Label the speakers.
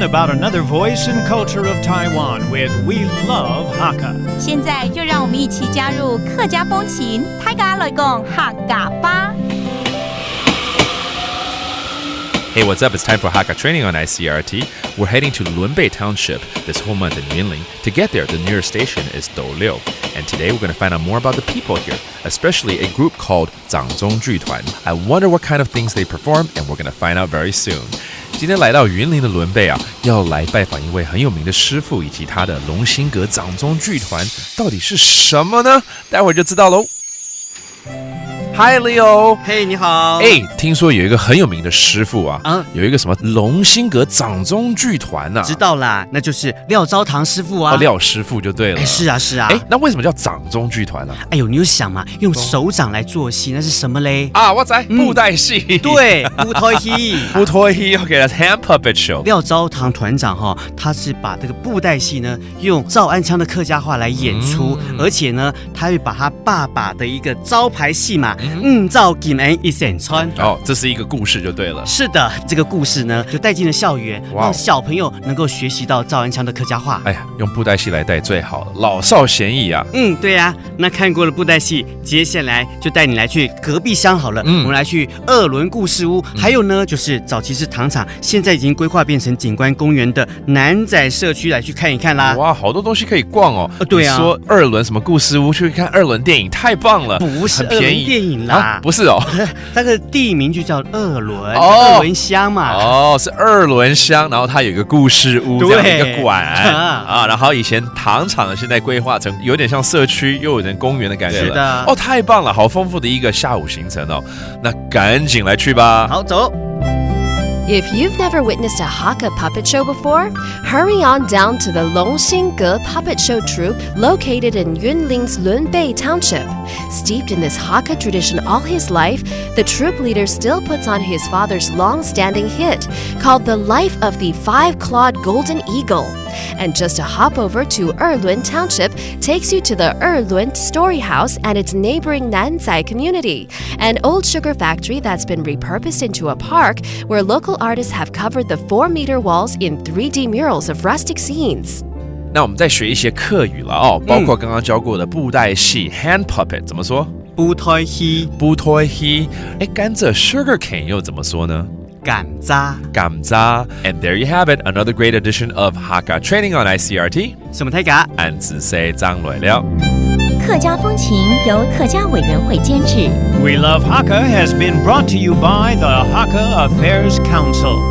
Speaker 1: learn about another voice and culture of Taiwan with We Love Hakka.
Speaker 2: 现在就让我们一起加入客家风情，大家来讲客家吧。
Speaker 3: Hey, what's up? It's time for Hakka training on ICRT. We're heading to Lunbei Township this whole month in Yunlin. To get there, the nearest station is Douliu. And today we're going to find out more about the people here, especially a group called Zhangzong Juituan. I wonder what kind of things they perform, and we're going to find out very soon. 今天来到云林的伦贝啊，要来拜访一位很有名的师傅以及他的龙兴阁掌中剧团，到底是什么呢？待会儿就知道喽。Hi Leo，
Speaker 4: 嘿，你好。
Speaker 3: 哎，听说有一个很有名的师傅啊，有一个什么龙兴阁掌中剧团啊，
Speaker 4: 知道啦，那就是廖昭堂师傅啊。
Speaker 3: 廖师傅就对了。
Speaker 4: 是啊，是啊。
Speaker 3: 哎，那为什么叫掌中剧团呢？
Speaker 4: 哎呦，你有想嘛，用手掌来做戏，那是什么嘞？
Speaker 3: 啊，我知，布袋戏。
Speaker 4: 对，布袋戏。
Speaker 3: 布袋戏 ，OK， that's hand puppet show。
Speaker 4: 廖昭堂团长哈，他是把这个布袋戏呢，用赵安腔的客家话来演出，而且呢，他会把他爸爸的一个招牌戏码。赵金恩一线穿
Speaker 3: 哦，这是一个故事就对了。
Speaker 4: 是的，这个故事呢就带进了校园，让小朋友能够学习到赵安腔的客家话。
Speaker 3: 哎呀，用布袋戏来带最好了，老少咸宜啊。
Speaker 4: 对啊，那看过了布袋戏，接下来就带你来去隔壁乡好了。我们来去二轮故事屋，还有呢就是早期是糖厂，现在已经规划变成景观公园的南仔社区来去看一看啦。
Speaker 3: 哇，好多东西可以逛哦。
Speaker 4: 对啊，
Speaker 3: 你说二轮什么故事屋去看二轮电影，太棒了。
Speaker 4: 不是二轮电影啦。
Speaker 3: 不是哦，
Speaker 4: 那个地名就叫二轮，二轮乡嘛。
Speaker 3: 哦，是二轮乡，然后它有一个故事屋这样一个馆啊，然后以前糖厂现在规划成有点像社区，又有点公园的感觉了。
Speaker 4: 是的，
Speaker 3: 哦，太棒了，好丰富的一个下午行程哦。那赶紧来去吧。
Speaker 4: 好，走。
Speaker 5: If you've never witnessed a Hakka puppet show before, hurry on down to the Longxing Ge Puppet Show Troupe located in Yunlin's Lunbei Township. Steeped in this Hakka tradition all his life, the troupe leader still puts on his father's long-standing hit called The Life of the Five-Clawed Golden Eagle. And just a hop over to Erlun Township takes you to the Erlun Story House and its neighboring Nanzai community, an old sugar factory that's been repurposed into a park where local artists have covered the 4-meter walls in 3D murals of rustic scenes.
Speaker 3: 那我们再学一些客语了哦，包括刚刚教过的布袋戏 hand puppet 怎么说？
Speaker 4: 布袋戏，
Speaker 3: 布袋戏。哎，甘蔗 sugar cane 又怎么说呢？
Speaker 4: 甘蔗，
Speaker 3: 甘蔗。And there you have it, another great edition of Hakka Training on ICRT.
Speaker 4: 什么太嘎？
Speaker 3: 俺只say 张来了。
Speaker 2: 客家风情由客家委员会监制。
Speaker 1: We Love Hakka has been brought to you by the Hakka Affairs Council.